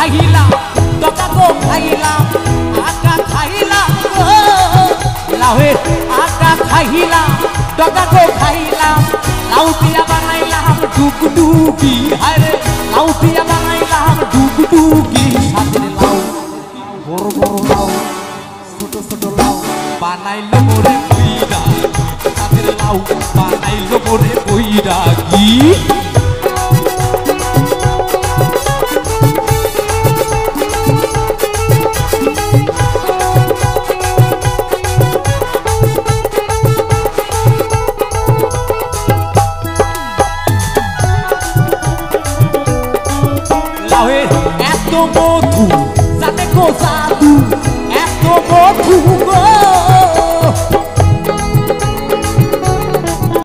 খাইলাম ডগা গো খাইলাম আটা খাইলাম লাউয়ের আটা খাইলাম ডগা গো খাইলাম লাউ দিয়া বানাইলাম ডুগডুগি আরে লাউ দিয়া বানাইলাম ডুগডুগি সাদের লাউ বড় বড় লাউ ছোট ছোট লাউ বানাইলো মোরে বইরা সাদের লাউ বানাইলো মোরে বইরা কি